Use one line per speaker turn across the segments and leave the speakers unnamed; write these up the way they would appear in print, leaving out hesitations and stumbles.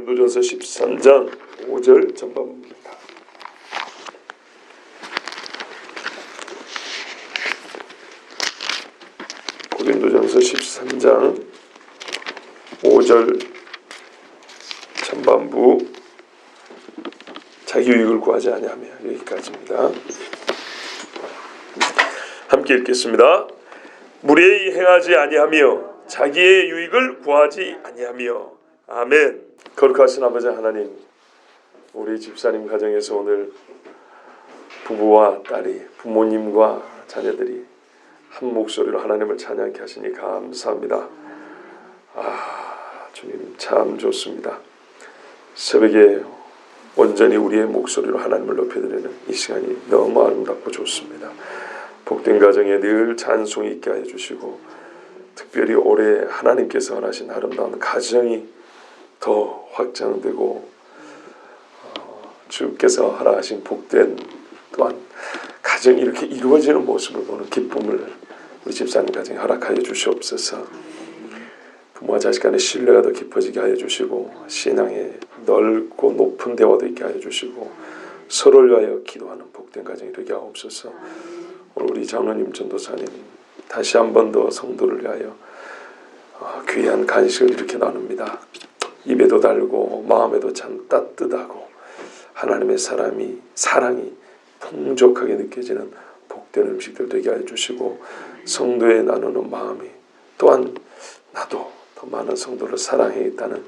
고린도전서 13장 5절 전반부입니다. 고린도전서 13장 5절 전반부, 자기 유익을 구하지 아니하며, 여기까지입니다. 함께 읽겠습니다. 무례히 행하지 아니하며 자기의 유익을 구하지 아니하며. 아멘. 거룩하신 아버지 하나님, 우리 집사님 가정에서 오늘 부부와 딸이, 부모님과 자녀들이 한 목소리로 하나님을 찬양케 하시니 감사합니다. 주님 참 좋습니다. 새벽에 온전히 우리의 목소리로 하나님을 높여드리는 이 시간이 너무 아름답고 좋습니다. 복된 가정에 늘 찬송이 있게 하여 주시고, 특별히 올해 하나님께서 원하신 아름다운 가정이 더 확장되고, 주께서 허락하신 복된 또한 가정이 이렇게 이루어지는 모습을 보는 기쁨을 우리 집사님 가정에 허락하여 주시옵소서. 부모와 자식 간의 신뢰가 더 깊어지게 하여 주시고, 신앙의 넓고 높은 대화도 있게 하여 주시고, 서로를 위하여 기도하는 복된 가정이 되게 하옵소서. 오늘 우리 장로님, 전도사님 다시 한 번 더 성도를 위하여 귀한 간식을 이렇게 나눕니다. 입에도 달고 마음에도 참 따뜻하고 하나님의 사랑이 풍족하게 느껴지는 복된 음식들 되게 하여 주시고, 성도에 나누는 마음이 또한 나도 더 많은 성도를 사랑해야겠다는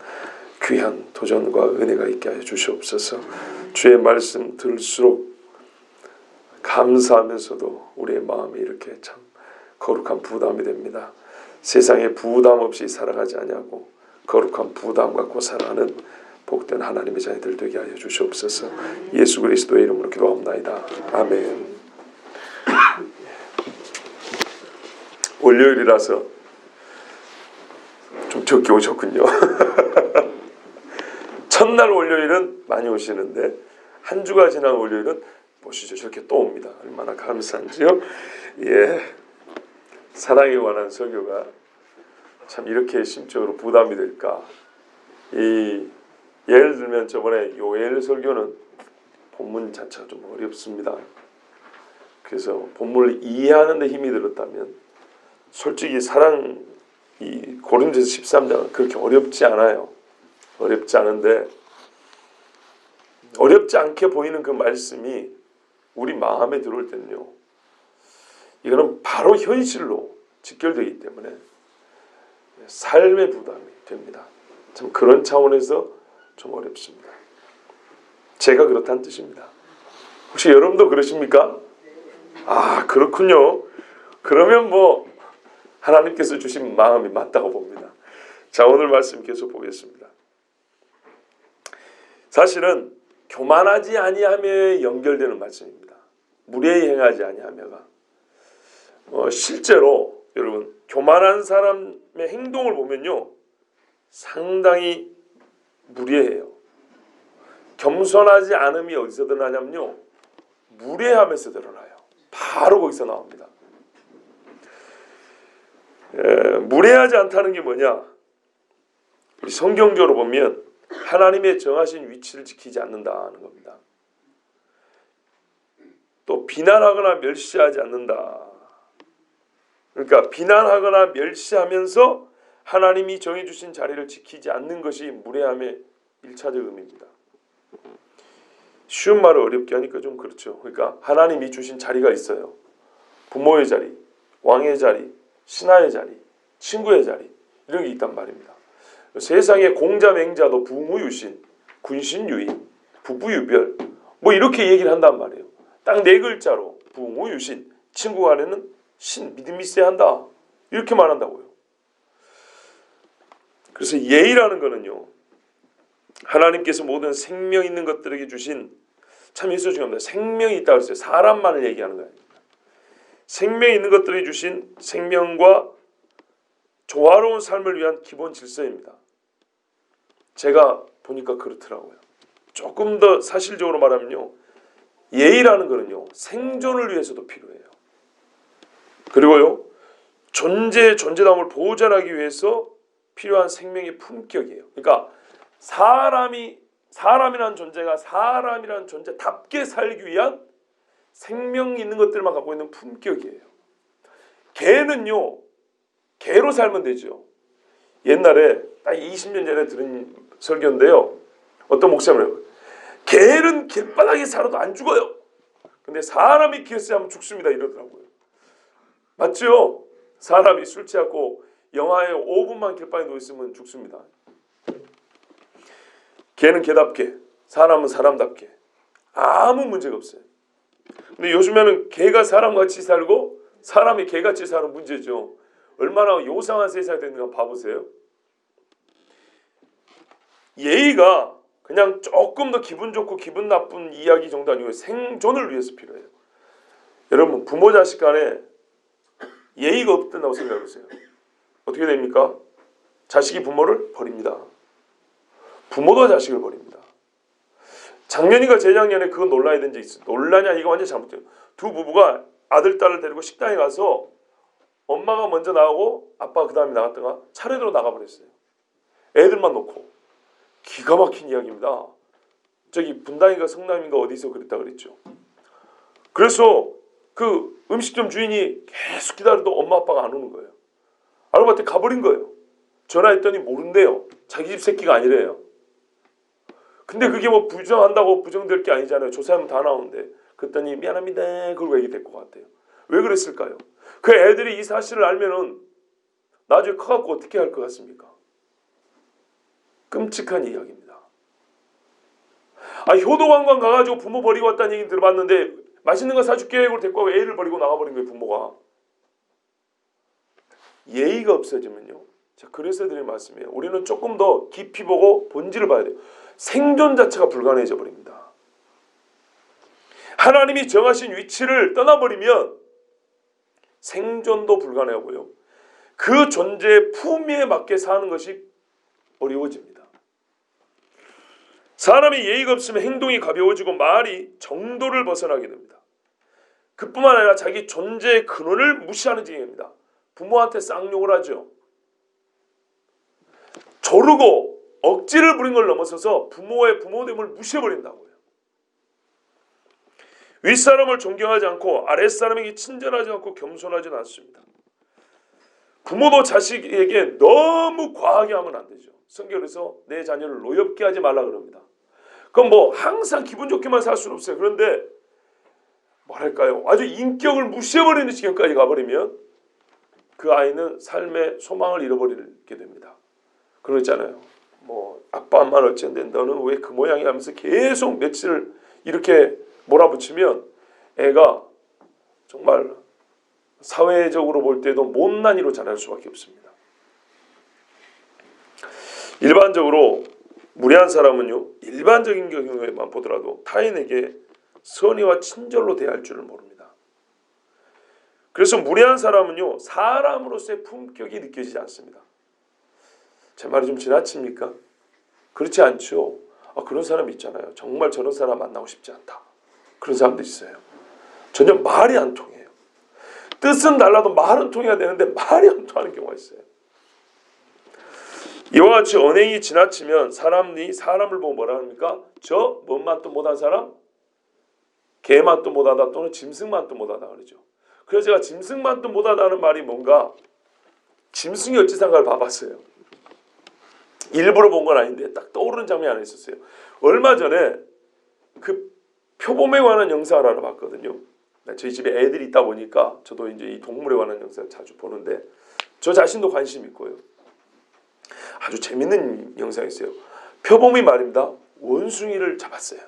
귀한 도전과 은혜가 있게 하여 주시옵소서. 주의 말씀 들을수록 감사하면서도 우리의 마음이 이렇게 참 거룩한 부담이 됩니다. 세상에 부담 없이 살아가지 아니하고 거룩한 부담 갖고 살아가는 복된 하나님의 자녀들 되게 하여 주시옵소서. 예수 그리스도의 이름으로 기도합나이다. 아멘. 월요일이라서 좀 적게 오셨군요. 첫날 월요일은 많이 오시는데 한 주가 지난 월요일은 보시죠, 저렇게 또 옵니다. 얼마나 감사한지요. 사랑에 관한 설교가 참 이렇게 심적으로 부담이 될까. 예를 들면 저번에 요엘 설교는 본문 자체가 좀 어렵습니다. 그래서 본문을 이해하는 데 힘이 들었다면, 솔직히 이 고린도서 13장은 그렇게 어렵지 않아요. 어렵지 않은데, 어렵지 않게 보이는 그 말씀이 우리 마음에 들어올 때는요, 이거는 바로 현실로 직결되기 때문에 삶의 부담이 됩니다. 참 그런 차원에서 좀 어렵습니다. 제가 그렇다는 뜻입니다. 혹시 여러분도 그러십니까? 그렇군요. 그러면 하나님께서 주신 마음이 맞다고 봅니다. 자, 오늘 말씀 계속 보겠습니다. 사실은 교만하지 아니하며에 연결되는 말씀입니다. 무례히 행하지 아니하며가 실제로 여러분, 교만한 사람의 행동을 보면요, 상당히 무례해요. 겸손하지 않음이 어디서 드러나냐면요, 무례함에서 드러나요. 바로 거기서 나옵니다. 무례하지 않다는 게 뭐냐? 우리 성경적으로 보면 하나님의 정하신 위치를 지키지 않는다는 겁니다. 또 비난하거나 멸시하지 않는다. 그러니까 비난하거나 멸시하면서 하나님이 정해주신 자리를 지키지 않는 것이 무례함의 1차적 의미입니다. 쉬운 말을 어렵게 하니까 좀 그렇죠. 그러니까 하나님이 주신 자리가 있어요. 부모의 자리, 왕의 자리, 신하의 자리, 친구의 자리, 이런 게 있단 말입니다. 세상에 공자 맹자도 부무유신, 군신유인, 부부유별 이렇게 얘기를 한단 말이에요. 딱 4글자로 부무유신, 친구 간에는 신, 믿음이 있어야 한다, 이렇게 말한다고요. 그래서 예의라는 거는요, 하나님께서 모든 생명 있는 것들에게 주신, 참 예수 중요합니다. 생명이 있다고 했어요. 사람만을 얘기하는 거예요. 생명 있는 것들이 주신 생명과 조화로운 삶을 위한 기본 질서입니다. 제가 보니까 그렇더라고요. 조금 더 사실적으로 말하면요, 예의라는 거는요, 생존을 위해서도 필요해요. 그리고요, 존재감을 보존하기 위해서 필요한 생명의 품격이에요. 그러니까 사람이라는 존재가 사람이라는 존재답게 살기 위한 생명 있는 것들만 갖고 있는 품격이에요. 개는요, 개로 살면 되죠. 옛날에 딱 20년 전에 들은 설교인데요. 어떤 목사님은 개는 길바닥에 살아도 안 죽어요. 근데 사람이 길에서 하면 죽습니다 이러더라고요. 맞죠? 사람이 술 취하고 영하에 5분만 길바닥에 누워있으면 죽습니다. 개는 개답게, 사람은 사람답게 아무 문제가 없어요. 근데 요즘에는 개가 사람같이 살고 사람이 개같이 사는 문제죠. 얼마나 요상한 세상이 됐는가 봐보세요. 예의가 그냥 조금 더 기분 좋고 기분 나쁜 이야기 정도 아니고 생존을 위해서 필요해요. 여러분, 부모 자식 간에 예의가 없다고 생각해보세요. 어떻게 됩니까? 자식이 부모를 버립니다. 부모도 자식을 버립니다. 작년인가 재작년에 그거 논란이 된 적 있어요. 논란이 아니고 완전 잘못돼요. 두 부부가 아들, 딸을 데리고 식당에 가서 엄마가 먼저 나가고 아빠가 그 다음에 나갔다가 차례대로 나가버렸어요. 애들만 놓고. 기가 막힌 이야기입니다. 저기 분당인가 성남인가 어디서 그랬다 그랬죠. 그래서 그 음식점 주인이 계속 기다려도 엄마 아빠가 안 오는 거예요. 알고 봤더니 가버린 거예요. 전화했더니 모른대요. 자기 집 새끼가 아니래요. 근데 그게 뭐 부정한다고 부정될 게 아니잖아요. 조사하면 다 나오는데. 그랬더니 미안합니다. 그러고 얘기 될 것 같아요. 왜 그랬을까요? 그 애들이 이 사실을 알면은 나중에 커갖고 어떻게 할 것 같습니까? 끔찍한 이야기입니다. 효도관광 가가지고 부모 버리고 왔다는 얘기 들어봤는데 맛있는 거 사줄게 하고 데리고 가고 애를 버리고 나가버린 거예요. 부모가. 예의가 없어지면요. 자, 그래서 드리는 말씀이에요. 우리는 조금 더 깊이 보고 본질을 봐야 돼요. 생존 자체가 불가능해져 버립니다. 하나님이 정하신 위치를 떠나버리면 생존도 불가능하고요. 그 존재의 품위에 맞게 사는 것이 어려워집니다. 사람이 예의가 없으면 행동이 가벼워지고 말이 정도를 벗어나게 됩니다. 그뿐만 아니라 자기 존재의 근원을 무시하는 징후입니다. 부모한테 쌍욕을 하죠. 조르고 억지를 부린 걸 넘어서서 부모의 부모됨을 무시해버린다고요. 윗사람을 존경하지 않고 아랫사람에게 친절하지 않고 겸손하지는 않습니다. 부모도 자식에게 너무 과하게 하면 안 되죠. 성경에서 내 자녀를 노엽게 하지 말라 그럽니다. 그럼 뭐 항상 기분 좋게만 살 수는 없어요. 그런데 뭐랄까요? 아주 인격을 무시해버리는 지경까지 가버리면 그 아이는 삶의 소망을 잃어버리게 됩니다. 그러잖아요. 뭐 아빠 엄마는 어쨌는데 너는 왜 그 모양이야 하면서 계속 며칠 이렇게 몰아붙이면 애가 정말 사회적으로 볼 때도 못난이로 자랄 수밖에 없습니다. 일반적으로 무례한 사람은요, 일반적인 경우에만 보더라도 타인에게 선의와 친절로 대할 줄을 모릅니다. 그래서 무례한 사람은요, 사람으로서의 품격이 느껴지지 않습니다. 제 말이 좀 지나칩니까? 그렇지 않죠. 그런 사람 있잖아요. 정말 저런 사람 만나고 싶지 않다. 그런 사람도 있어요. 전혀 말이 안 통해요. 뜻은 달라도 말은 통해야 되는데 말이 안 통하는 경우가 있어요. 이와 같이 언행이 지나치면 사람이 사람을 보고 뭐라 합니까? 저 뭔맛도 못한 사람? 개맛도 못하다 또는 짐승맛도 못하다 그러죠. 그래서 제가 짐승맛도 못하다는 말이 뭔가 짐승이 어찌상가를 봐봤어요. 일부러 본 건 아닌데 딱 떠오르는 장면이 하나 있었어요. 얼마 전에 그 표범에 관한 영상을 하나 봤거든요. 저희 집에 애들이 있다 보니까 저도 이제 이 동물에 관한 영상을 자주 보는데 저 자신도 관심 있고요. 아주 재밌는 영상이었어요. 표범이 말입니다. 원숭이를 잡았어요.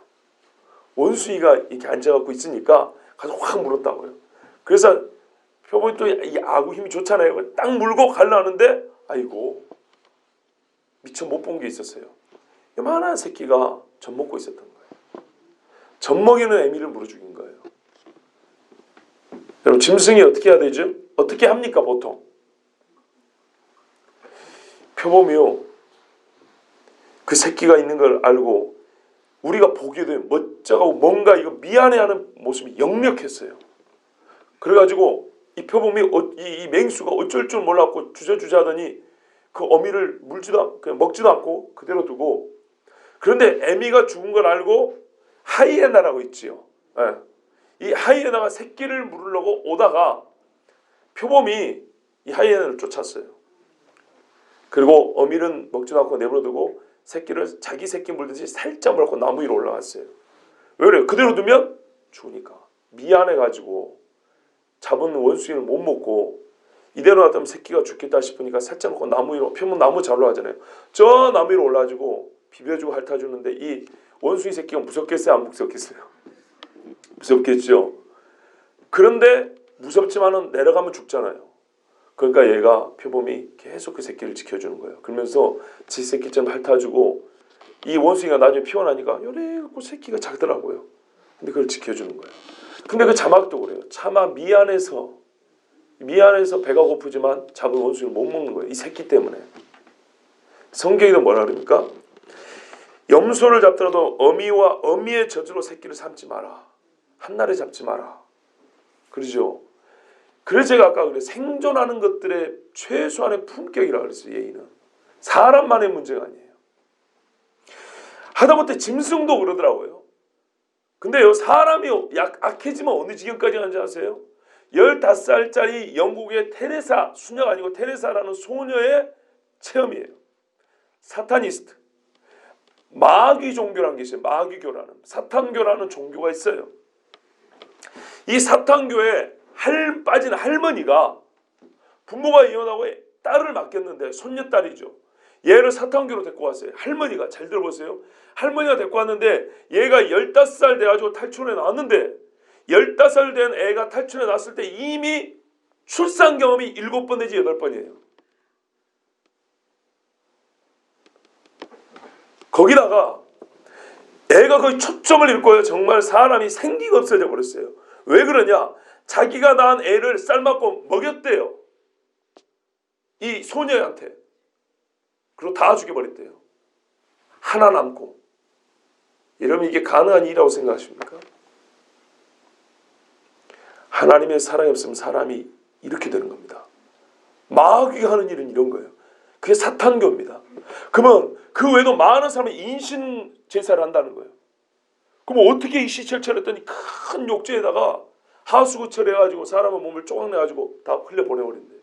원숭이가 이렇게 앉아갖고 있으니까 가서 확 물었다고요. 그래서 표범이 또 이 아구 힘이 좋잖아요. 딱 물고 가려는데 아이고 미처 못 본 게 있었어요. 요만한 새끼가 젖 먹고 있었던 거예요. 젖 먹이는 애미를 물어 죽인 거예요. 여러분 짐승이 어떻게 해야 되죠? 어떻게 합니까 보통? 표범이요. 그 새끼가 있는 걸 알고 우리가 보게 되면 멋쩍하고 뭔가 이거 미안해하는 모습이 역력했어요. 그래가지고 이 표범이 이 맹수가 어쩔 줄 몰랐고 주저주저 하더니 그 어미를 물지도 그냥 먹지도 않고 그대로 두고 그런데 에미가 죽은 걸 알고 하이에나라고 있지요. 예. 이 하이에나가 새끼를 물으려고 오다가 표범이 이 하이에나를 쫓았어요. 그리고 어미는 먹지도 않고 내버려두고 새끼를 자기 새끼 물듯이 살짝 물고 나무 위로 올라갔어요. 왜 그래요? 그대로 두면 죽으니까. 미안해가지고 잡은 원숭이를 못 먹고 이대로 놔두면 새끼가 죽겠다 싶으니까 살짝 먹고 나무 위로, 표범 나무 잘 올라가잖아요. 저 나무 위로 올라가지고 비벼주고 핥아주는데 이 원숭이 새끼가 무섭겠어요? 안 무섭겠어요? 무섭겠죠. 그런데 무섭지만은 내려가면 죽잖아요. 그러니까 얘가 표범이 계속 그 새끼를 지켜주는 거예요. 그러면서 지 새끼처럼 핥아주고 이 원숭이가 나중에 피어나니까 요래갖고 새끼가 작더라고요. 근데 그걸 지켜주는 거예요. 근데 그 자막도 그래요. 차마 미안해서 배가 고프지만 잡은 원숭이를 못 먹는 거예요. 이 새끼 때문에. 성경에도 뭐라 그럽니까? 염소를 잡더라도 어미와 어미의 젖으로 새끼를 삼지 마라. 한날에 잡지 마라. 그러죠. 그래서 제가 아까 그래 생존하는 것들의 최소한의 품격이라고 그랬어요. 예의는. 사람만의 문제가 아니에요. 하다못해 짐승도 그러더라고요. 근데요, 사람이 악해지면 어느 지경까지 가는지 아세요? 15살짜리 영국의 테레사, 수녀가 아니고 테레사라는 소녀의 체험이에요. 사타니스트. 마귀 종교라는 게 있어요. 마귀교라는. 사탄교라는 종교가 있어요. 이 사탄교에 빠진 할머니가 부모가 이혼하고 딸을 맡겼는데 손녀딸이죠. 얘를 사탄교로 데리고 왔어요. 할머니가 잘 들어보세요. 할머니가 데리고 왔는데 얘가 15살 돼가지고 탈출해 나왔는데 15살 된 애가 탈출해 나왔을 때 이미 출산 경험이 7번 내지 8번이에요. 거기다가 애가 거의 초점을 잃고요. 정말 사람이 생기가 없어져 버렸어요. 왜 그러냐? 자기가 낳은 애를 삶았고 먹였대요. 이 소녀한테. 그리고 다 죽여버렸대요. 하나 남고. 이러면 이게 가능한 일이라고 생각하십니까? 하나님의 사랑이 없으면 사람이 이렇게 되는 겁니다. 마귀가 하는 일은 이런 거예요. 그게 사탄교입니다. 그러면 그 외에도 많은 사람이 인신 제사를 한다는 거예요. 그럼 어떻게 이 시체를 차렸더니 큰 욕조에다가 하수구처럼 해가지고 사람의 몸을 쪼각내가지고 다 흘려보내버린대요.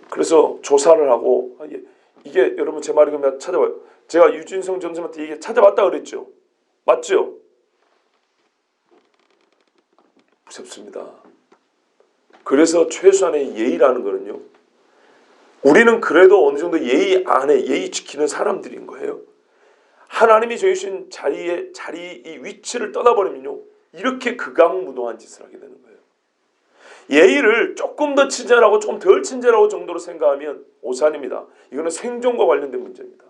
그래서 조사를 하고 이게 여러분 제 말이 그러면 찾아봐요. 제가 유진성 전사한테 이게 찾아봤다 그랬죠. 맞죠? 무섭습니다. 그래서 최소한의 예의라는 거는요. 우리는 그래도 어느 정도 예의 안에 예의 지키는 사람들인 거예요. 하나님이 정해주신 이 위치를 떠나버리면요. 이렇게 극악무도한 짓을 하게 되는 거예요. 예의를 조금 더 친절하고 조금 덜 친절하고 정도로 생각하면 오산입니다. 이거는 생존과 관련된 문제입니다.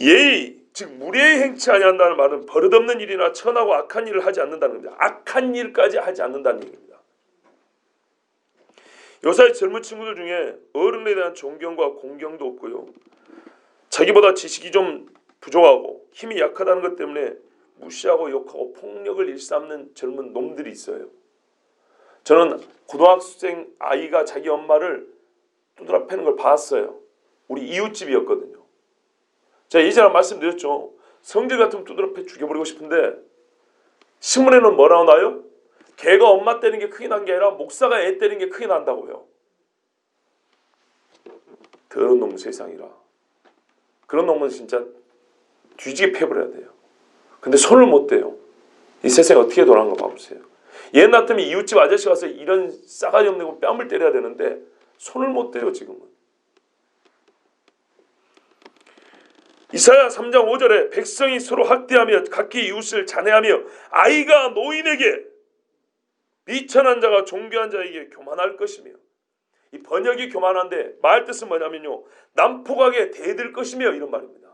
예의, 즉 무례히 행치 아니한다는 말은 버릇없는 일이나 천하고 악한 일을 하지 않는다는 겁니다. 악한 일까지 하지 않는다는 얘기입니다. 요새 젊은 친구들 중에 어른에 대한 존경과 공경도 없고요. 자기보다 지식이 좀 부족하고 힘이 약하다는 것 때문에 무시하고 욕하고 폭력을 일삼는 젊은 놈들이 있어요. 저는 고등학생 아이가 자기 엄마를 두드러 패는 걸 봤어요. 우리 이웃집이었거든요. 제가 예전에 말씀드렸죠. 성질 같으면 두드러 패 죽여버리고 싶은데 신문에는 뭐라고 나요? 걔가 엄마 때리는 게 크게 난 게 아니라 목사가 애 때리는 게 크게 난다고요. 더러운 놈 세상이라. 그런 놈은 진짜 뒤지게 패버려야 돼요. 근데 손을 못 대요. 이 세상이 어떻게 돌아간 거 봐보세요. 얘 같으면 이웃집 아저씨 가서 이런 싸가지 없는 거 뺨을 때려야 되는데 손을 못 대요 지금은. 이사야 3장 5절에 백성이 서로 학대하며 각기 이웃을 잔해하며 아이가 노인에게 비천한 자가 존귀한 자에게 교만할 것이며, 이 번역이 교만한데 말 뜻은 뭐냐면요, 난폭하게 대들 것이며 이런 말입니다.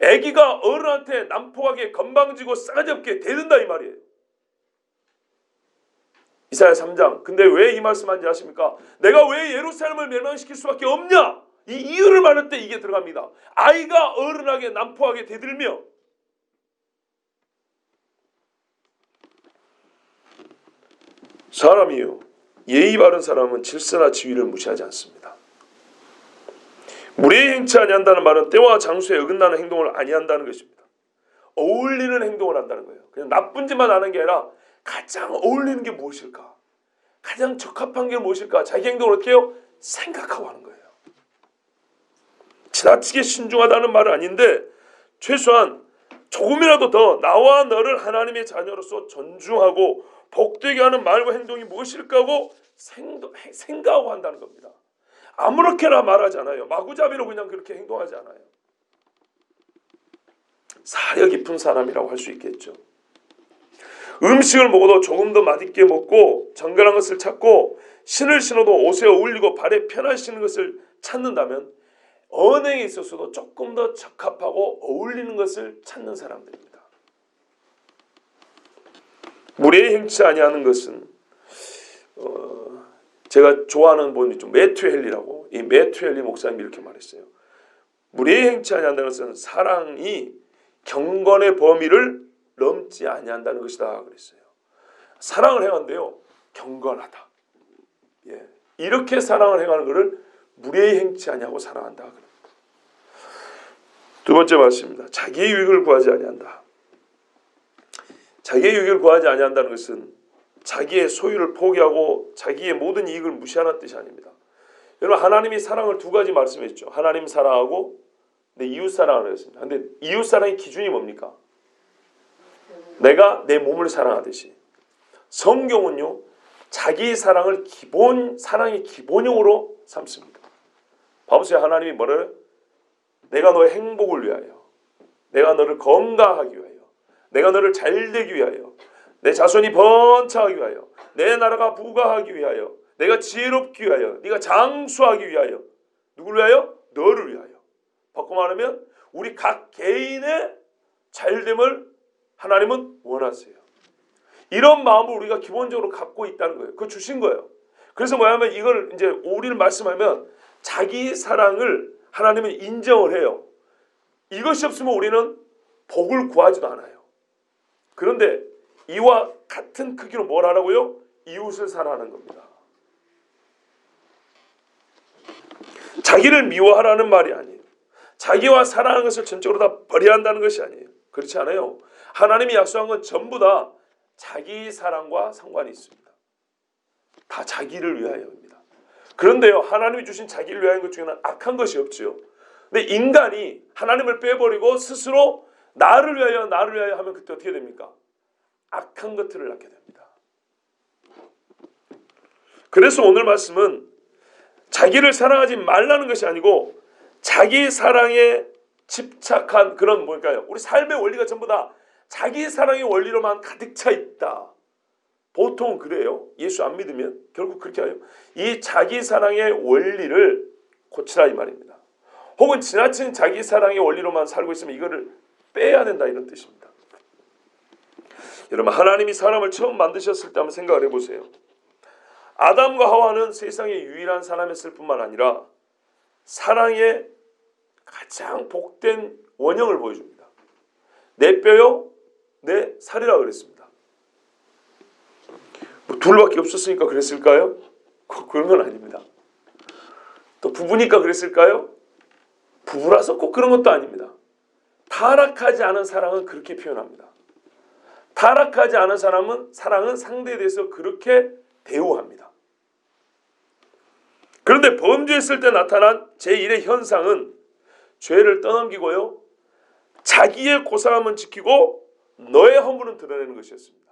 아기가 어른한테 난폭하게 건방지고 싸가지 없게 대든다 이 말이에요. 이사야 3장. 근데 왜 이 말씀하는지 아십니까? 내가 왜 예루살렘을 멸망시킬 수밖에 없냐? 이 이유를 말할 때 이게 들어갑니다. 아이가 어른에게 난폭하게 대들며, 사람이요, 예의 바른 사람은 질서나 지위를 무시하지 않습니다. 무례히 행치 아니한다는 말은 때와 장소에 어긋나는 행동을 아니한다는 것입니다. 어울리는 행동을 한다는 거예요. 그냥 나쁜 짓만 하는 게 아니라 가장 어울리는 게 무엇일까? 가장 적합한 게 무엇일까? 자기 행동을 어떻게 해요? 생각하고 하는 거예요. 지나치게 신중하다는 말은 아닌데 최소한 조금이라도 더 나와 너를 하나님의 자녀로서 존중하고 복되게 하는 말과 행동이 무엇일까 하고 생각하고 한다는 겁니다. 아무렇게나 말하지 않아요. 마구잡이로 그냥 그렇게 행동하지 않아요. 사려 깊은 사람이라고 할 수 있겠죠. 음식을 먹어도 조금 더 맛있게 먹고 정갈한 것을 찾고 신을 신어도 옷에 어울리고 발에 편한 신는 것을 찾는다면 언행에 있어서도 조금 더 적합하고 어울리는 것을 찾는 사람들입니다. 무례히 행치 아니하는 것은 제가 좋아하는 분이 좀 매튜 헨리라고, 이 매튜 헨리 목사님이 이렇게 말했어요. 무례히 행치 아니한다는 것은 사랑이 경건의 범위를 넘지 아니한다는 것이다 그랬어요. 사랑을 행한데요, 경건하다. 예, 이렇게 사랑을 행하는 것을 무례히 행치 아니하고 사랑한다. 두 번째 말씀입니다. 자기의 유익을 구하지 아니한다. 자기의 유익을 구하지 아니한다는 것은 자기의 소유를 포기하고 자기의 모든 이익을 무시하는 뜻이 아닙니다. 여러분, 하나님이 사랑을 두 가지 말씀했죠. 하나님 사랑하고 내 이웃 사랑을 했습니다. 근데 이웃 사랑의 기준이 뭡니까? 내가 내 몸을 사랑하듯이. 성경은요, 자기 사랑을 사랑의 기본형으로 삼습니다. 봐보세요. 하나님이 뭐래요? 내가 너의 행복을 위하여, 내가 너를 건강하기 위하여, 내가 너를 잘되기 위하여, 내 자손이 번창하기 위하여, 내 나라가 부강하기 위하여, 내가 지혜롭기 위하여, 네가 장수하기 위하여. 누구를 위하여? 너를 위하여. 바꿔 말하면 우리 각 개인의 잘됨을 하나님은 원하세요. 이런 마음을 우리가 기본적으로 갖고 있다는 거예요. 그거 주신 거예요. 그래서 뭐냐면 이걸 이제 우리를 말씀하면 자기 사랑을 하나님은 인정을 해요. 이것이 없으면 우리는 복을 구하지도 않아요. 그런데 이와 같은 크기로 뭘 하라고요? 이웃을 사랑하는 겁니다. 자기를 미워하라는 말이 아니에요. 자기와 사랑하는 것을 전적으로 다 버려야 한다는 것이 아니에요. 그렇지 않아요. 하나님이 약속한 건 전부 다 자기 사랑과 상관이 있습니다. 다 자기를 위하여입니다. 그런데요, 하나님이 주신 자기를 위하여인 것 중에는 악한 것이 없지요. 근데 인간이 하나님을 빼버리고 스스로 나를 위하여 하면 그때 어떻게 됩니까? 악한 것들을 낳게 됩니다. 그래서 오늘 말씀은 자기를 사랑하지 말라는 것이 아니고 자기 사랑에 집착한 그런 뭘까요? 우리 삶의 원리가 전부 다 자기 사랑의 원리로만 가득 차 있다. 보통 그래요. 예수 안 믿으면 결국 그렇게 해요. 이 자기 사랑의 원리를 고치라 이 말입니다. 혹은 지나친 자기 사랑의 원리로만 살고 있으면 이거를 빼야 된다 이런 뜻입니다. 여러분, 하나님이 사람을 처음 만드셨을 때 한번 생각을 해보세요. 아담과 하와는 세상의 유일한 사람이었을 뿐만 아니라 사랑의 가장 복된 원형을 보여줍니다. 내 뼈요 내 살이라 그랬습니다. 뭐 둘밖에 없었으니까 그랬을까요? 그런 건 아닙니다. 또 부부니까 그랬을까요? 부부라서 꼭 그런 것도 아닙니다. 타락하지 않은 사랑은 그렇게 표현합니다. 타락하지 않은 사랑은 상대에 대해서 그렇게 대우합니다. 그런데 범죄했을 때 나타난 제1의 현상은 죄를 떠넘기고요, 자기의 고상함은 지키고 너의 허물은 드러내는 것이었습니다.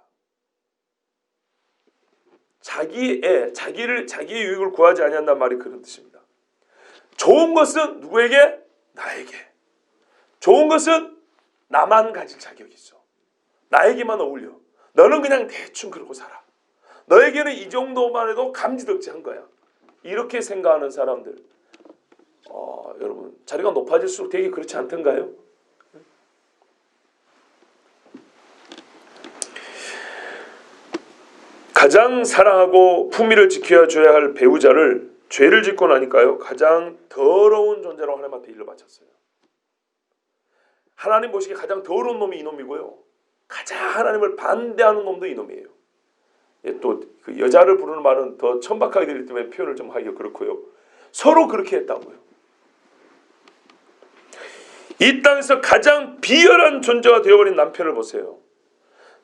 자기의 유익을 구하지 아니한다는 말이 그런 뜻입니다. 좋은 것은 누구에게? 나에게. 좋은 것은 나만 가질 자격이 있어. 나에게만 어울려. 너는 그냥 대충 그러고 살아. 너에게는 이 정도만 해도 감지덕지한 거야. 이렇게 생각하는 사람들, 여러분, 자리가 높아질수록 되게 그렇지 않던가요? 가장 사랑하고 품위를 지켜줘야 할 배우자를 죄를 짓고 나니까요, 가장 더러운 존재로 하나님한테 일러 바쳤어요. 하나님 보시기에 가장 더러운 놈이 이놈이고요, 가장 하나님을 반대하는 놈도 이놈이에요. 또 그 여자를 부르는 말은 더 천박하게 들리기 때문에 표현을 좀 하기가 그렇고요. 서로 그렇게 했다고요. 이 땅에서 가장 비열한 존재가 되어버린 남편을 보세요.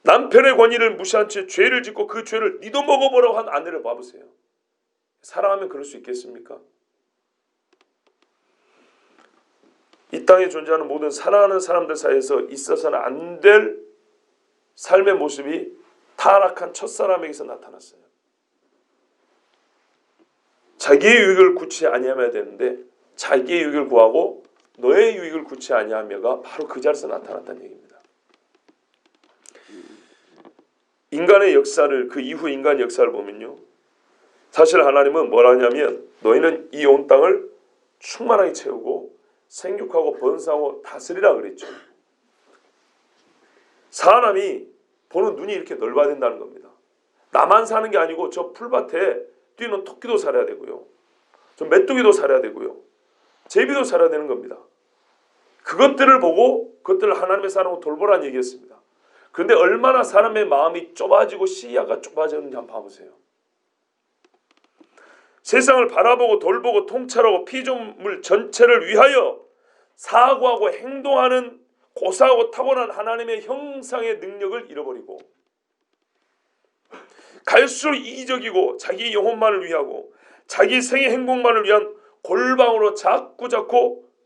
남편의 권위를 무시한 채 죄를 짓고 그 죄를 니도 먹어보라고 한 아내를 봐보세요. 사랑하면 그럴 수 있겠습니까? 이 땅에 존재하는 모든 사랑하는 사람들 사이에서 있어서는 안 될 삶의 모습이 타락한 첫사람에게서 나타났어요. 자기의 유익을 구치 아니하여야 되는데 자기의 유익을 구하고 너의 유익을 구치 아니하며가 바로 그 자리에서 나타났다는 얘기입니다. 인간의 역사를, 그 이후 인간의 역사를 보면요, 사실 하나님은 뭐라 하냐면 너희는 이 온 땅을 충만하게 채우고 생육하고 번성하고 다스리라 그랬죠. 사람이 보는 눈이 이렇게 넓어야 된다는 겁니다. 나만 사는 게 아니고 저 풀밭에 뛰는 토끼도 살아야 되고요, 저 메뚜기도 살아야 되고요, 제비도 살아야 되는 겁니다. 그것들을 보고 그것들을 하나님의 사랑으로 돌보라는 얘기였습니다. 그런데 얼마나 사람의 마음이 좁아지고 시야가 좁아졌는지 한번 봐보세요. 세상을 바라보고 돌보고 통찰하고 피조물 전체를 위하여 사고하고 행동하는 고사하고 타고난 하나님의 형상의 능력을 잃어버리고 갈수록 이기적이고 자기 영혼만을 위하고 자기 생의 행복만을 위한 골방으로 자꾸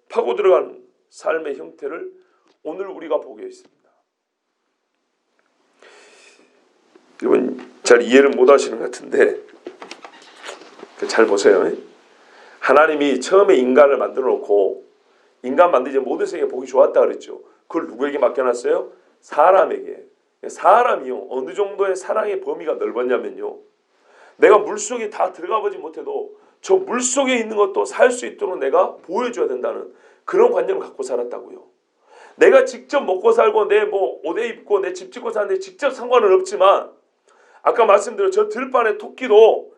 파고 들어가는 삶의 형태를 오늘 우리가 보게 있습니다. 여러분 잘 이해를 못 하시는 것 같은데 잘 보세요. 하나님이 처음에 인간을 만들어 놓고 인간 만들기 전에 모든 세계가 보기 좋았다 그랬죠. 그걸 누구에게 맡겨놨어요? 사람에게. 사람이요, 어느 정도의 사랑의 범위가 넓었냐면요, 내가 물속에 다 들어가 보지 못해도 저 물속에 있는 것도 살 수 있도록 내가 보여줘야 된다는 그런 관념을 갖고 살았다고요. 내가 직접 먹고 살고 내 옷 입고 내 집 짓고 사는데 직접 상관은 없지만 아까 말씀드린 저 들판에 토끼도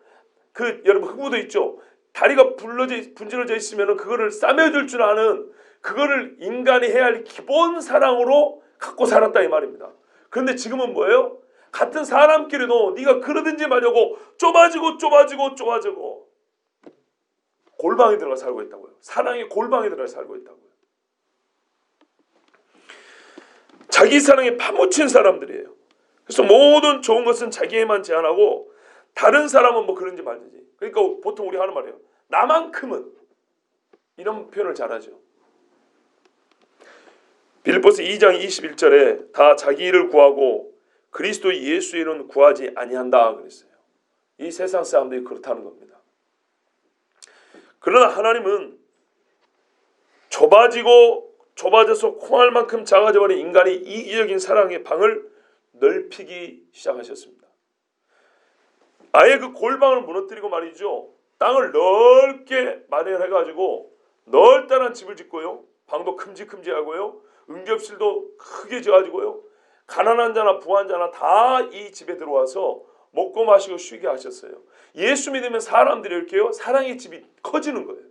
여러분 흑우도 있죠. 다리가 분질러져 있으면 그거를 싸매줄 줄 아는 그거를 인간이 해야 할 기본 사랑으로 갖고 살았다 이 말입니다. 그런데 지금은 뭐예요? 같은 사람끼리도 네가 그러든지 말려고 좁아지고 골방에 들어가 살고 있다고요. 사랑의 골방에 들어가 살고 있다고요. 자기 사랑에 파묻힌 사람들이에요. 그래서 모든 좋은 것은 자기에만 제한하고 다른 사람은 뭐 그런지 말든지. 그러니까 보통 우리 하는 말이에요. 나만큼은, 이런 표현을 잘하죠. 빌립보서 2장 21절에 다 자기 일을 구하고 그리스도 예수의 일은 구하지 아니한다 그랬어요. 이 세상 사람들이 그렇다는 겁니다. 그러나 하나님은 좁아져서 콩알 만큼 작아져버린 인간의 이기적인 사랑의 방을 넓히기 시작하셨습니다. 아예 그 골방을 무너뜨리고 말이죠, 땅을 넓게 마련해가지고 넓다란 집을 짓고요, 방도 큼직큼직하고요, 응접실도 크게 지어가지고요, 가난한 자나 부한 자나 다 이 집에 들어와서 먹고 마시고 쉬게 하셨어요. 예수 믿으면 사람들이 이렇게요, 사랑의 집이 커지는 거예요.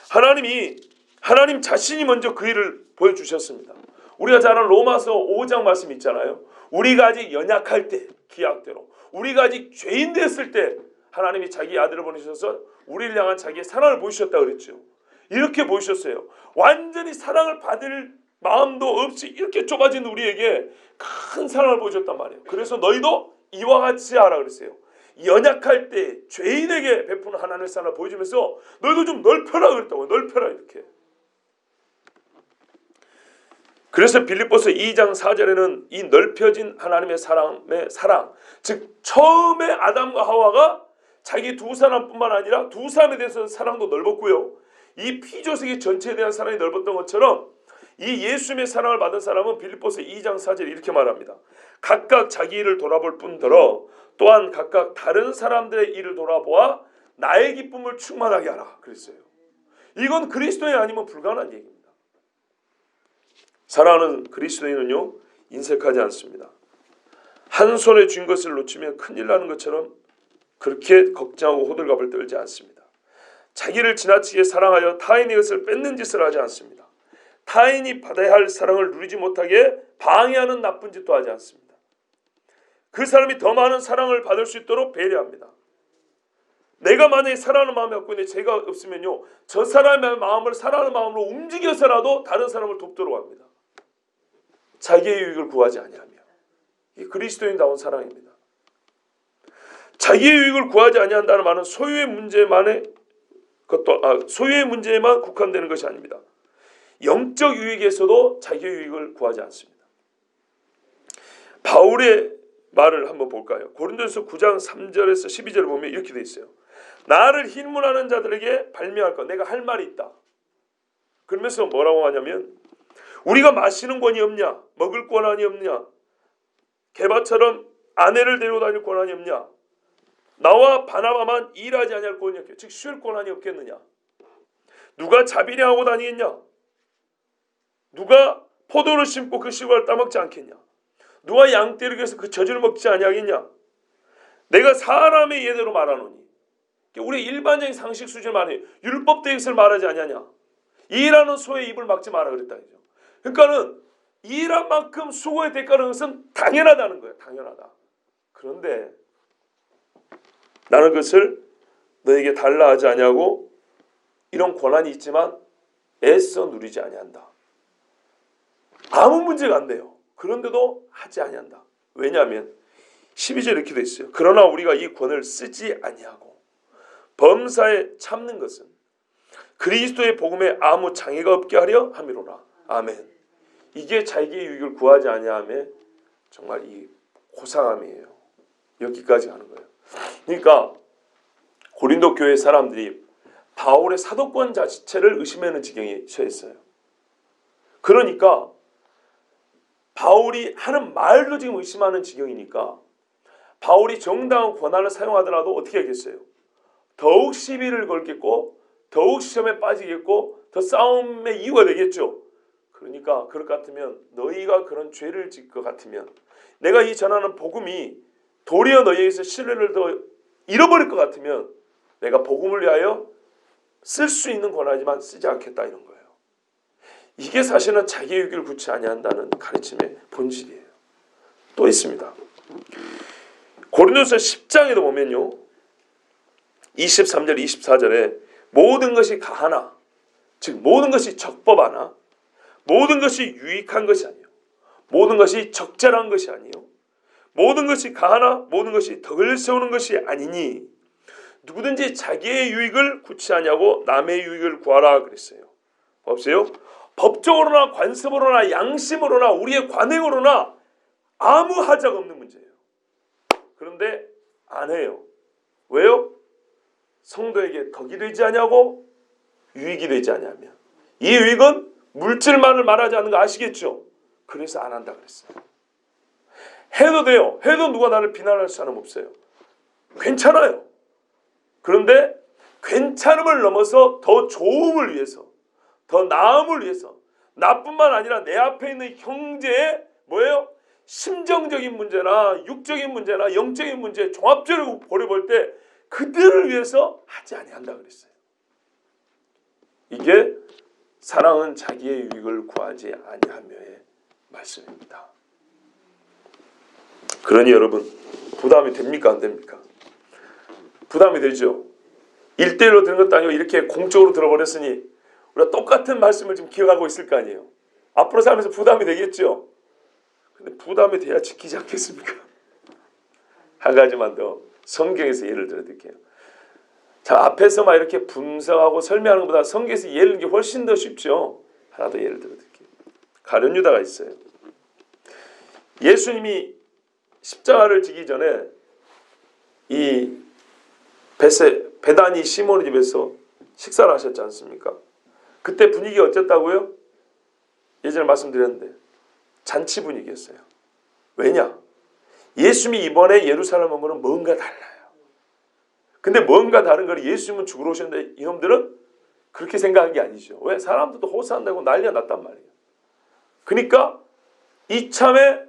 하나님 자신이 먼저 그 일을 보여주셨습니다. 우리가 잘 아는 로마서 5장 말씀 있잖아요. 우리가 아직 연약할 때, 기약대로 우리가 아직 죄인 됐을 때 하나님이 자기 아들을 보내셔서 우리를 향한 자기의 사랑을 보이셨다 그랬죠. 이렇게 보이셨어요. 완전히 사랑을 받을 마음도 없이 이렇게 좁아진 우리에게 큰 사랑을 보여줬단 말이에요. 그래서 너희도 이와 같이 하라 그랬어요. 연약할 때 죄인에게 베푸는 하나님의 사랑을 보여주면서 너희도 좀 넓혀라 그랬다고요. 넓혀라 이렇게. 그래서 빌립보서 2장 4절에는 이 넓혀진 하나님의 사랑, 즉 처음에 아담과 하와가 자기 두 사람뿐만 아니라 두 사람에 대해서 사랑도 넓었고요, 이 피조세계 전체에 대한 사랑이 넓었던 것처럼 이 예수님의 사랑을 받은 사람은 빌립보서 2장 4절에 이렇게 말합니다. 각각 자기 일을 돌아볼 뿐더러 또한 각각 다른 사람들의 일을 돌아보아 나의 기쁨을 충만하게 하라 그랬어요. 이건 그리스도인이 아니면 불가능한 얘기입니다. 사랑하는 그리스도인은요, 인색하지 않습니다. 한 손에 쥔 것을 놓치면 큰일 나는 것처럼 그렇게 걱정하고 호들갑을 떨지 않습니다. 자기를 지나치게 사랑하여 타인의 것을 뺏는 짓을 하지 않습니다. 타인이 받아야 할 사랑을 누리지 못하게 방해하는 나쁜 짓도 하지 않습니다. 그 사람이 더 많은 사랑을 받을 수 있도록 배려합니다. 내가 만약에 사랑하는 마음이 없고 있는데 죄가 없으면요, 저 사람의 마음을 사랑하는 마음으로 움직여서라도 다른 사람을 돕도록 합니다. 자기의 유익을 구하지 아니하며. 이게 그리스도인다운 사랑입니다. 자기의 유익을 구하지 아니한다는 말은 소유의 문제에만 국한되는 것이 아닙니다. 영적 유익에서도 자기의 유익을 구하지 않습니다. 바울의 말을 한번 볼까요? 고린도전서 9장 3절에서 12절을 보면 이렇게 되어 있어요. 나를 흰문하는 자들에게 발명할 것, 내가 할 말이 있다. 그러면서 뭐라고 하냐면, 우리가 마시는 권이 없냐? 먹을 권한이 없냐? 게바처럼 아내를 데리고 다닐 권한이 없냐? 나와 바나바만 일하지 아니할 권이 없겠냐? 즉 쉴 권한이 없겠느냐? 누가 자비량하고 다니겠냐? 누가 포도를 심고 그 씨를 따먹지 않겠냐? 누가 양떼를 위해서 그 젖을 먹지 아니하겠냐? 내가 사람의 예대로 말하노니. 우리 일반적인 상식 수준을 말해. 율법 대익을 말하지 아니하냐? 일하는 소의 입을 막지 마라 그랬다. 그러니까는 일한 만큼 수고의 대가는 것은 당연하다는 거예요. 당연하다. 그런데 나는 그것을 너에게 달라 하지 아니하고 이런 권한이 있지만 애써 누리지 아니한다. 아무 문제가 안 돼요. 그런데도 하지 아니한다. 왜냐하면 12절에 이렇게 되어 있어요. 그러나 우리가 이 권을 쓰지 아니하고 범사에 참는 것은 그리스도의 복음에 아무 장애가 없게 하려 함이로라. 아멘. 이게 자기의 유익을 구하지 아니함에 정말 이 고상함이에요. 여기까지 가는 거예요. 그러니까 고린도 교회 사람들이 바울의 사도권 자체를 의심하는 지경에 처했어요. 그러니까 바울이 하는 말도 지금 의심하는 지경이니까 바울이 정당한 권한을 사용하더라도 어떻게 하겠어요? 더욱 시비를 걸겠고 더욱 시험에 빠지겠고 더 싸움의 이유가 되겠죠. 그러니까 그럴 것 같으면 너희가 그런 죄를 질 것 같으면 내가 이 전하는 복음이 도리어 너희에게서 신뢰를 더 잃어버릴 것 같으면 내가 복음을 위하여 쓸 수 있는 권한이지만 쓰지 않겠다 이런 거예요. 이게 사실은 자기의 유익을 구치 아니한다는 가르침의 본질이에요. 또 있습니다. 고린도서 10장에도 보면요. 23절 24절에 모든 것이 가하나 즉 모든 것이 적법하나 모든 것이 유익한 것이 아니요 모든 것이 적절한 것이 아니요 모든 것이 가하나 모든 것이 덕을 세우는 것이 아니니 누구든지 자기의 유익을 구치하냐고 남의 유익을 구하라 그랬어요. 보세요. 법적으로나 관습으로나 양심으로나 우리의 관행으로나 아무 하자가 없는 문제예요. 그런데 안 해요. 왜요? 성도에게 덕이 되지 않냐고 유익이 되지 않냐면 이 유익은 물질만을 말하지 않는 거 아시겠죠? 그래서 안 한다 그랬어요. 해도 돼요. 해도 누가 나를 비난할 사람 없어요. 괜찮아요. 그런데 괜찮음을 넘어서 더 좋음을 위해서 더 나음을 위해서 나뿐만 아니라 내 앞에 있는 형제의 뭐예요? 심정적인 문제나 육적인 문제나 영적인 문제 종합적으로 보려볼 때 그들을 위해서 하지 아니한다 그랬어요. 이게 사랑은 자기의 유익을 구하지 아니하며의 말씀입니다. 그러니 여러분 부담이 됩니까 안 됩니까? 부담이 되죠. 1대1로 들은 것도 아니고 이렇게 공적으로 들어버렸으니 우리가 똑같은 말씀을 지금 기억하고 있을 거 아니에요. 앞으로 살면서 부담이 되겠죠. 근데 부담이 돼야 지키지 않겠습니까? 한 가지만 더 성경에서 예를 들어 드릴게요. 자, 앞에서 막 이렇게 분석하고 설명하는 것보다 성경에서 예를 드는 게 훨씬 더 쉽죠. 하나 더 예를 들어 드릴게요. 가룟 유다가 있어요. 예수님이 십자가를 지기 전에 이 베다니 시몬의 집에서 식사를 하셨지 않습니까? 그때 분위기가 어땠다고요? 예전에 말씀드렸는데 잔치 분위기였어요. 왜냐? 예수님이 이번에 예루살렘 온 거는 뭔가 달라요. 근데 뭔가 다른 걸 예수님은 죽으러 오셨는데 이놈들은 그렇게 생각한 게 아니죠. 왜? 사람들도 호소한다고 난리가 났단 말이에요. 그러니까 이참에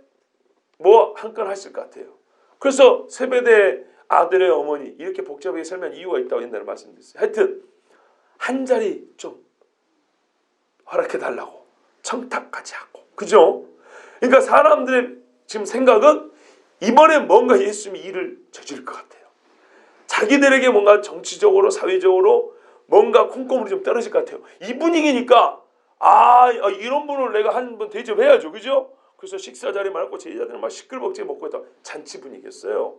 뭐 한 건 하실 것 같아요. 그래서 세베대 아들의 어머니 이렇게 복잡하게 설명한 이유가 있다고 옛날에 말씀드렸어요. 하여튼 한 자리 좀 허락해달라고 청탁까지 하고 그죠? 그러니까 사람들의 지금 생각은 이번에 뭔가 예수님이 일을 저지를 것 같아요. 자기들에게 뭔가 정치적으로 사회적으로 뭔가 콩고물이 좀 떨어질 것 같아요. 이 분위기니까 이런 분을 내가 한번 대접해야죠. 그죠? 그래서 식사 자리 말고 제자들은 막 시끌벅적히 먹고 있다. 잔치 분위기였어요.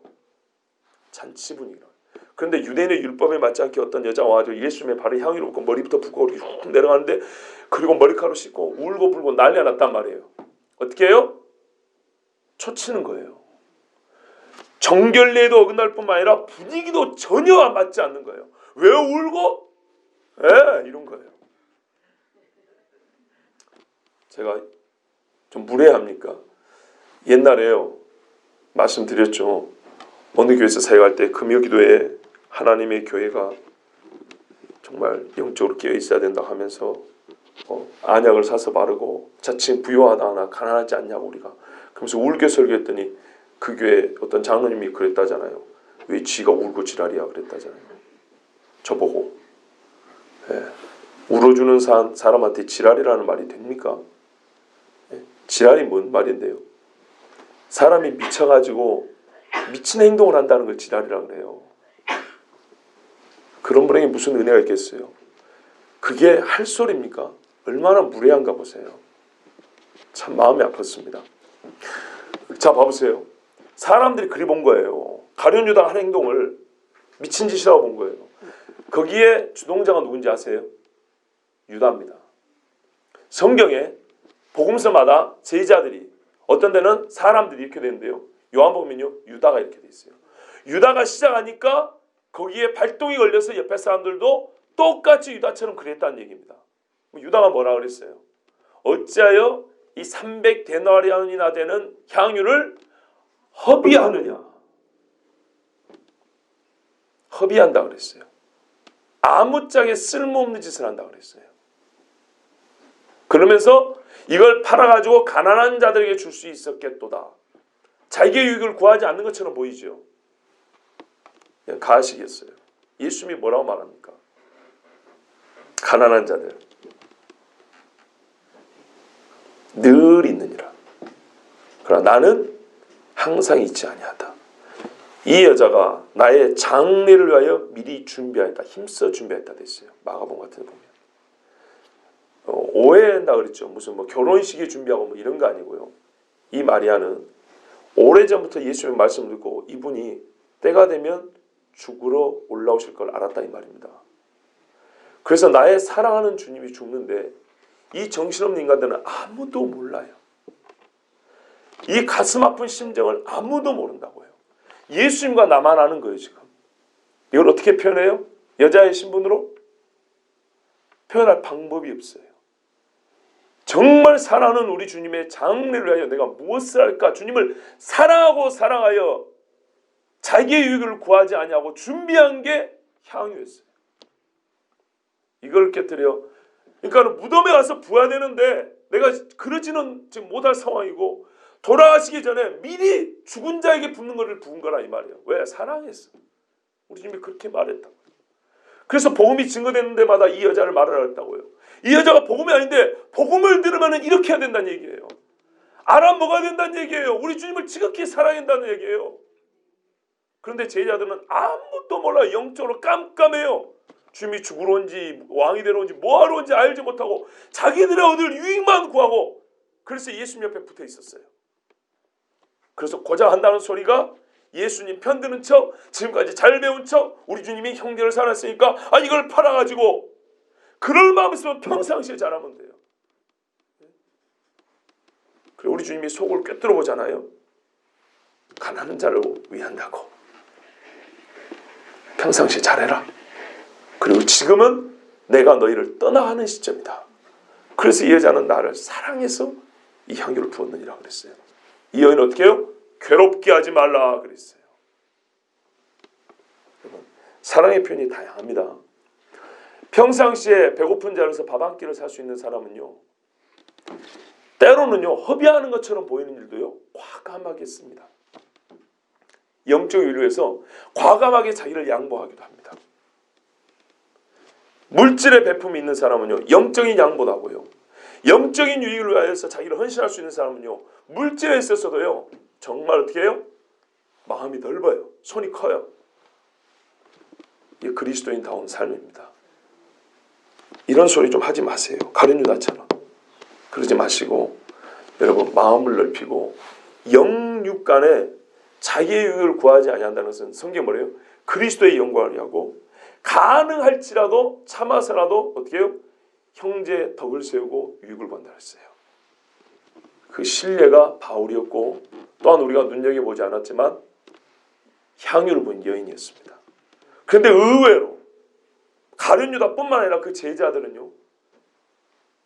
잔치 분위기라. 그런데 유대인의 율법에 맞지 않게 어떤 여자가 와가지고 예수님의 발에 향유를 붓고 머리부터 붓고 훅 내려가는데, 그리고 머리카락을 씻고 울고 불고 난리가 났단 말이에요. 어떻게 해요? 초치는 거예요. 정결례에도 어긋날 뿐만 아니라 분위기도 전혀 맞지 않는 거예요. 왜 울고? 이런 거예요. 제가 좀 무례합니까? 옛날에요, 말씀드렸죠. 어느 교회에서 사역할 때 금요기도에 하나님의 교회가 정말 영적으로 깨어 있어야 된다 하면서 안약을 사서 바르고 자칭 부유하다 하나 가난하지 않냐고 우리가 그러면서 울게 설교했더니 그 교회 어떤 장로님이 그랬다잖아요. 왜 지가 울고 지랄이야 그랬다잖아요. 저보고. 울어주는 사람한테 지랄이라는 말이 됩니까? 지랄이 뭔 말인데요? 사람이 미쳐가지고 미친 행동을 한다는 걸 지랄이라고 그래요. 그런 분에게 무슨 은혜가 있겠어요? 그게 할 소리입니까? 얼마나 무례한가 보세요. 참 마음이 아팠습니다. 자, 봐보세요. 사람들이 그리 본 거예요. 가룟 유다가 한 행동을 미친 짓이라고 본 거예요. 거기에 주동자가 누군지 아세요? 유다입니다. 성경에 복음서마다 제자들이, 어떤 데는 사람들이 이렇게 되는데요. 요한복음은요, 유다가 이렇게 돼 있어요. 유다가 시작하니까 거기에 발동이 걸려서 옆에 사람들도 똑같이 유다처럼 그랬다는 얘기입니다. 유다가 뭐라 그랬어요? 어찌하여 이 300데나리온이나 되는 향유를 허비하느냐? 허비한다 그랬어요. 아무짝에 쓸모없는 짓을 한다 그랬어요. 그러면서 이걸 팔아가지고 가난한 자들에게 줄 수 있었겠도다. 자기의 유익을 구하지 않는 것처럼 보이죠. 그냥 가식이었어요. 예수님이 뭐라고 말합니까? 가난한 자들 늘 있느니라. 그러나 나는 항상 있지 아니하다. 이 여자가 나의 장례를 위하여 미리 준비하였다. 힘써 준비했다 됐어요. 마가복음 같은 데 보면. 오해한다 그랬죠. 무슨 뭐 결혼식에 준비하고 뭐 이런 거 아니고요. 이 마리아는 오래전부터 예수님의 말씀을 듣고 이분이 때가 되면 죽으러 올라오실 걸 알았다 이 말입니다. 그래서 나의 사랑하는 주님이 죽는데 이 정신없는 인간들은 아무도 몰라요. 이 가슴 아픈 심정을 아무도 모른다고요. 예수님과 나만 아는 거예요 지금. 이걸 어떻게 표현해요? 여자의 신분으로? 표현할 방법이 없어요. 정말 사랑하는 우리 주님의 장례를 위하여 내가 무엇을 할까? 주님을 사랑하고 사랑하여 자기의 유익을 구하지 아니하고 준비한 게 향유였어요. 이걸 깨뜨려. 그러니까 무덤에 가서 부어야 되는데 내가 그러지는 지금 못할 상황이고 돌아가시기 전에 미리 죽은 자에게 붓는 것을 부은 거라 이 말이에요. 왜? 사랑했어. 우리 주님이 그렇게 말했다고. 그래서 복음이 증거되는 데마다 이 여자를 말하라 했다고요. 이 여자가 복음이 아닌데 복음을 들으면 이렇게 해야 된다는 얘기예요. 알아 먹어야 된다는 얘기예요. 우리 주님을 지극히 사랑한다는 얘기예요. 그런데 제자들은 아무것도 몰라요. 영적으로 깜깜해요. 주님이 죽으러 온지 왕이 되러 온지 뭐하러 온지 알지 못하고 자기들의 얻을 유익만 구하고 그래서 예수님 옆에 붙어 있었어요. 그래서 고작 한다는 소리가 예수님 편드는 척, 지금까지 잘 배운 척, 우리 주님이 형제를 살았으니까 이걸 팔아가지고 그럴 마음 있으면 평상시에 잘하면 돼요. 그리고 우리 주님이 속을 꿰뚫어 보잖아요. 가난한 자를 위한다고. 평상시에 잘해라. 그리고 지금은 내가 너희를 떠나가는 시점이다. 그래서 이 여자는 나를 사랑해서 이 향유를 부었느니라 그랬어요. 이 여인은 어떻게 해요? 괴롭게 하지 말라 그랬어요. 사랑의 표현이 다양합니다. 평상시에 배고픈 자리에서 밥 한 끼를 살 수 있는 사람은요, 때로는요 허비하는 것처럼 보이는 일도요 과감하게 씁니다. 영적 의료에서 과감하게 자기를 양보하기도 합니다. 물질의 배품이 있는 사람은요 영적인 양보도 하고요, 영적인 유익을 위하여서 자기를 헌신할 수 있는 사람은요 물질에 있어서도요 정말 어떻게 해요? 마음이 넓어요. 손이 커요. 이게 그리스도인다운 삶입니다. 이런 소리 좀 하지 마세요. 가룟 유다처럼. 그러지 마시고 여러분 마음을 넓히고 영육 간에 자기의 유익을 구하지 아니한다는 것은 성경이 뭐래요? 그리스도의 영광을 위하고 가능할지라도 참아서라도 어떻게 해요? 형제 덕을 세우고 유익을 구한다 했어요. 그 신뢰가 바울이었고 또한 우리가 눈여겨보지 않았지만 향유를 본 여인이었습니다. 그런데 의외로 가룟 유다뿐만 아니라 그 제자들은요,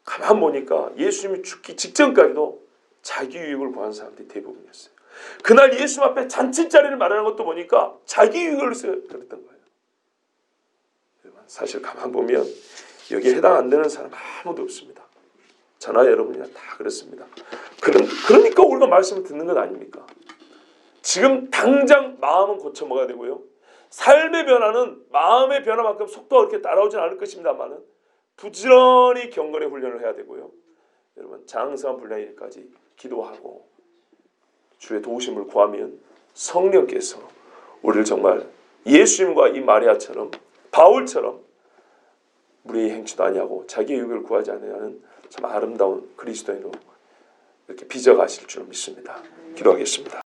가만 보니까 예수님이 죽기 직전까지도 자기 유익을 구한 사람들이 대부분이었어요. 그날 예수님 앞에 잔치자리를 마련한 것도 보니까 자기 유익을 위해서 그랬던 거예요. 사실 가만 보면 여기에 해당 안 되는 사람 아무도 없습니다. 저나 여러분이나 다 그렇습니다. 그러니까 우리가 말씀을 듣는 것 아닙니까? 지금 당장 마음은 고쳐 먹어야 되고요. 삶의 변화는 마음의 변화만큼 속도가 그렇게 따라오진 않을 것입니다만은 부지런히 경건의 훈련을 해야 되고요. 여러분 장성한 분량일까지 기도하고 주의 도우심을 구하면 성령께서 우리를 정말 예수님과 이 마리아처럼 바울처럼 무리의 행치도 아니하고 자기의 유익을 구하지 않으려는 참 아름다운 그리스도인으로 이렇게 빚어가실 줄 믿습니다. 기도하겠습니다.